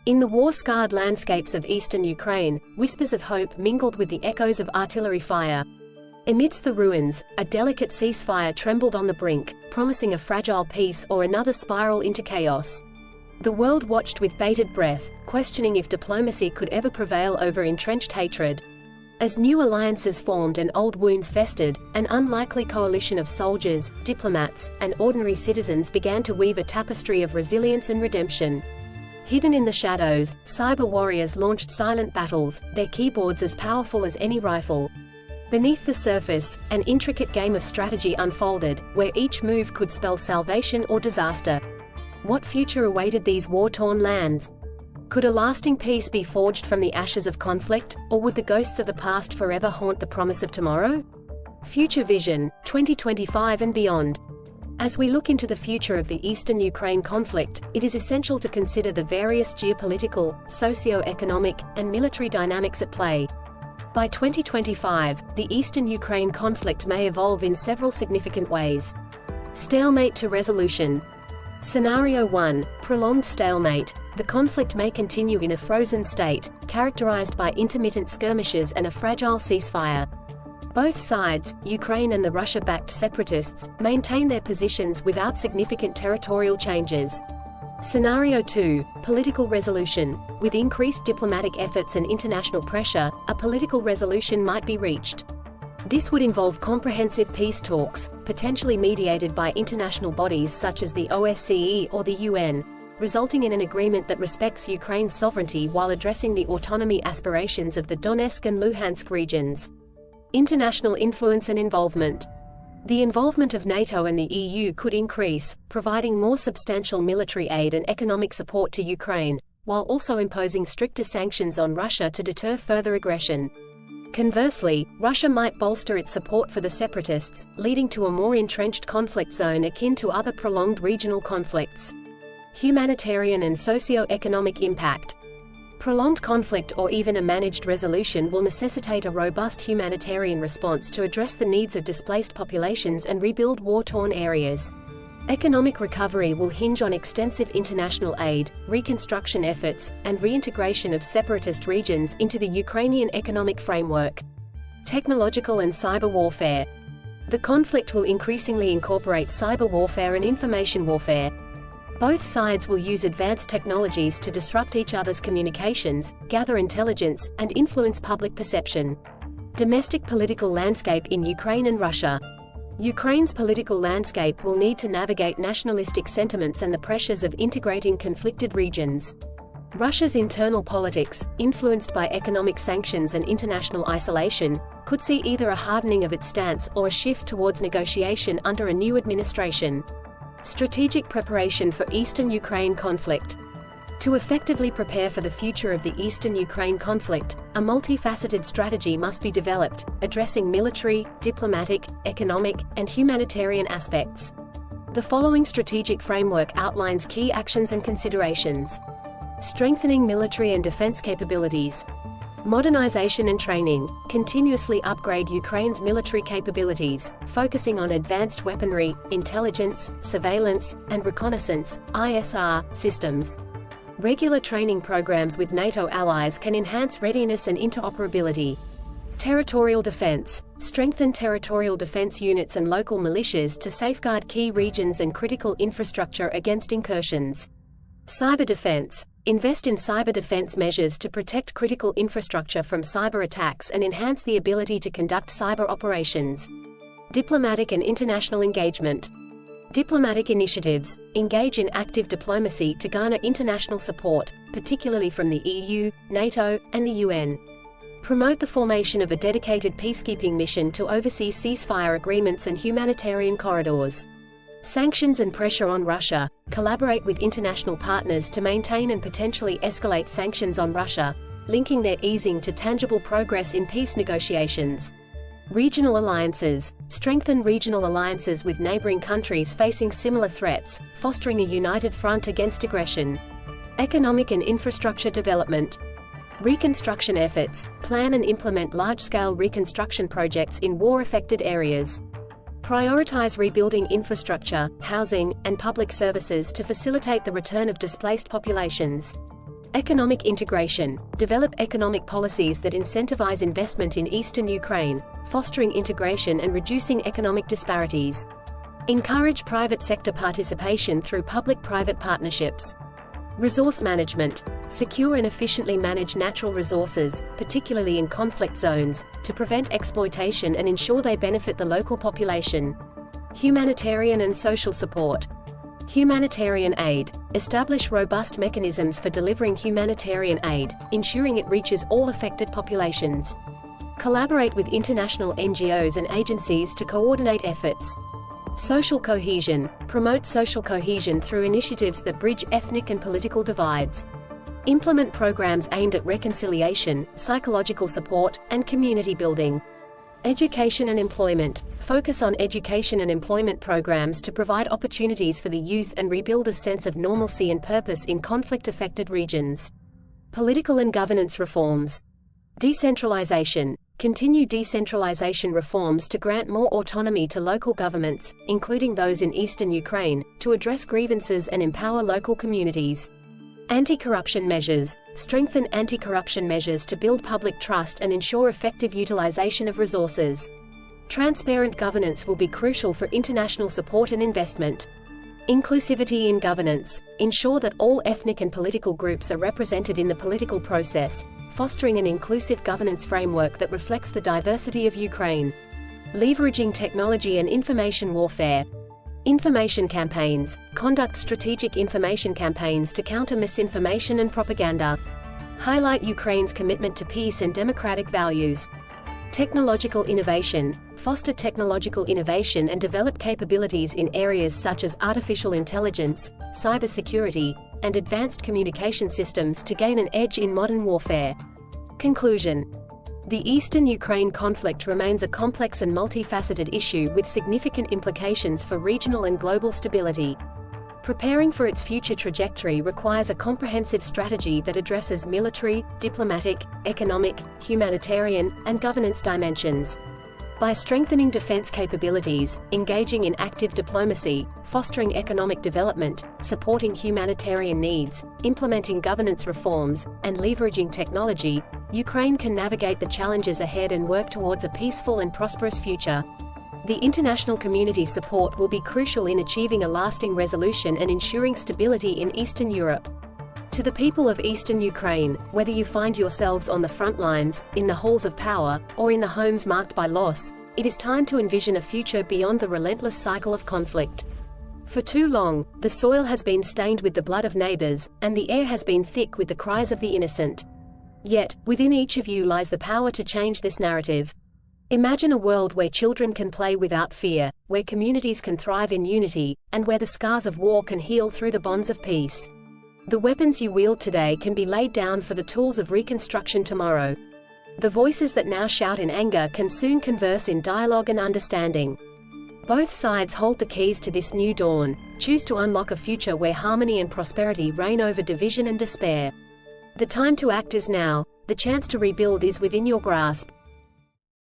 In the war-scarred landscapes of eastern Ukraine, whispers of hope mingled with the echoes of artillery fire. Amidst the ruins, a delicate ceasefire trembled on the brink, promising a fragile peace or another spiral into chaos. The world watched with bated breath, questioning if diplomacy could ever prevail over entrenched hatred. As new alliances formed and old wounds festered, an unlikely coalition of soldiers, diplomats, and ordinary citizens began to weave a tapestry of resilience and redemption. Hidden in the shadows, cyber warriors launched silent battles, their keyboards as powerful as any rifle. Beneath the surface, an intricate game of strategy unfolded, where each move could spell salvation or disaster. What future awaited these war-torn lands? Could a lasting peace be forged from the ashes of conflict, or would the ghosts of the past forever haunt the promise of tomorrow? Future Vision, 2025 and beyond. As we look into the future of the eastern Ukraine conflict, it is essential to consider the various geopolitical, socio-economic, and military dynamics at play. By 2025, the eastern Ukraine conflict may evolve in several significant ways. Stalemate to resolution. Scenario 1, prolonged stalemate. The conflict may continue in a frozen state, characterized by intermittent skirmishes and a fragile ceasefire. Both sides, Ukraine and the Russia-backed separatists, maintain their positions without significant territorial changes. Scenario 2, political resolution. With increased diplomatic efforts and international pressure, a political resolution might be reached. This would involve comprehensive peace talks, potentially mediated by international bodies such as the OSCE or the UN, resulting in an agreement that respects Ukraine's sovereignty while addressing the autonomy aspirations of the Donetsk and Luhansk regions. International influence and involvement. The involvement of NATO and the EU could increase, providing more substantial military aid and economic support to Ukraine, while also imposing stricter sanctions on Russia to deter further aggression. Conversely, Russia might bolster its support for the separatists, leading to a more entrenched conflict zone akin to other prolonged regional conflicts. Humanitarian and socio-economic impact. Prolonged conflict or even a managed resolution will necessitate a robust humanitarian response to address the needs of displaced populations and rebuild war-torn areas. Economic recovery will hinge on extensive international aid, reconstruction efforts, and reintegration of separatist regions into the Ukrainian economic framework. Technological and cyber warfare. The conflict will increasingly incorporate cyber warfare and information warfare. Both sides will use advanced technologies to disrupt each other's communications, gather intelligence, and influence public perception. Domestic political landscape in Ukraine and Russia. Ukraine's political landscape will need to navigate nationalistic sentiments and the pressures of integrating conflicted regions. Russia's internal politics, influenced by economic sanctions and international isolation, could see either a hardening of its stance or a shift towards negotiation under a new administration. Strategic preparation for Eastern Ukraine conflict. To effectively prepare for the future of the Eastern Ukraine conflict, a multifaceted strategy must be developed, addressing military, diplomatic, economic, and humanitarian aspects. The following strategic framework outlines key actions and considerations. Strengthening military and defense capabilities. Modernization and training. Continuously upgrade Ukraine's military capabilities, focusing on advanced weaponry, intelligence, surveillance, and reconnaissance (ISR) systems. Regular training programs with NATO allies can enhance readiness and interoperability. Territorial defense. Strengthen territorial defense units and local militias to safeguard key regions and critical infrastructure against incursions. Cyber defense. Invest in cyber defense measures to protect critical infrastructure from cyber attacks and enhance the ability to conduct cyber operations. Diplomatic and international engagement. Diplomatic initiatives. Engage in active diplomacy to garner international support, particularly from the EU, NATO, and the UN. Promote the formation of a dedicated peacekeeping mission to oversee ceasefire agreements and humanitarian corridors. Sanctions and pressure on Russia. Collaborate with international partners to maintain and potentially escalate sanctions on Russia, linking their easing to tangible progress in peace negotiations. Regional alliances. Strengthen regional alliances with neighboring countries facing similar threats, fostering a united front against aggression. Economic and infrastructure development. Reconstruction efforts. Plan and implement large-scale reconstruction projects in war-affected areas. Prioritize rebuilding infrastructure, housing, and public services to facilitate the return of displaced populations. Economic integration. Develop economic policies that incentivize investment in eastern Ukraine, fostering integration and reducing economic disparities. Encourage private sector participation through public-private partnerships. Resource management. Secure and efficiently manage natural resources, particularly in conflict zones, to prevent exploitation and ensure they benefit the local population. Humanitarian and social support. Humanitarian aid. Establish robust mechanisms for delivering humanitarian aid, ensuring it reaches all affected populations. Collaborate with international NGOs and agencies to coordinate efforts. Social cohesion. Promote social cohesion through initiatives that bridge ethnic and political divides. Implement programs aimed at reconciliation, psychological support, and community building. Education and employment. Focus on education and employment programs to provide opportunities for the youth and rebuild a sense of normalcy and purpose in conflict-affected regions. Political and governance reforms. Decentralization. Continue decentralization reforms to grant more autonomy to local governments, including those in eastern Ukraine, to address grievances and empower local communities. Anti-corruption measures. Strengthen anti-corruption measures to build public trust and ensure effective utilization of resources. Transparent governance will be crucial for international support and investment. Inclusivity in governance. Ensure that all ethnic and political groups are represented in the political process, fostering an inclusive governance framework that reflects the diversity of Ukraine. Leveraging technology and information warfare. Information campaigns. Conduct strategic information campaigns to counter misinformation and propaganda. Highlight Ukraine's commitment to peace and democratic values. Technological innovation. Foster technological innovation and develop capabilities in areas such as artificial intelligence, cybersecurity, and advanced communication systems to gain an edge in modern warfare. Conclusion. The eastern Ukraine conflict remains a complex and multifaceted issue with significant implications for regional and global stability. Preparing for its future trajectory requires a comprehensive strategy that addresses military, diplomatic, economic, humanitarian, and governance dimensions. By strengthening defense capabilities, engaging in active diplomacy, fostering economic development, supporting humanitarian needs, implementing governance reforms, and leveraging technology, Ukraine can navigate the challenges ahead and work towards a peaceful and prosperous future. The international community's support will be crucial in achieving a lasting resolution and ensuring stability in Eastern Europe. To the people of Eastern Ukraine, whether you find yourselves on the front lines, in the halls of power, or in the homes marked by loss, it is time to envision a future beyond the relentless cycle of conflict. For too long, the soil has been stained with the blood of neighbors, and the air has been thick with the cries of the innocent. Yet, within each of you lies the power to change this narrative. Imagine a world where children can play without fear, where communities can thrive in unity, and where the scars of war can heal through the bonds of peace. The weapons you wield today can be laid down for the tools of reconstruction tomorrow. The voices that now shout in anger can soon converse in dialogue and understanding. Both sides hold the keys to this new dawn. Choose to unlock a future where harmony and prosperity reign over division and despair. The time to act is now. The chance to rebuild is within your grasp.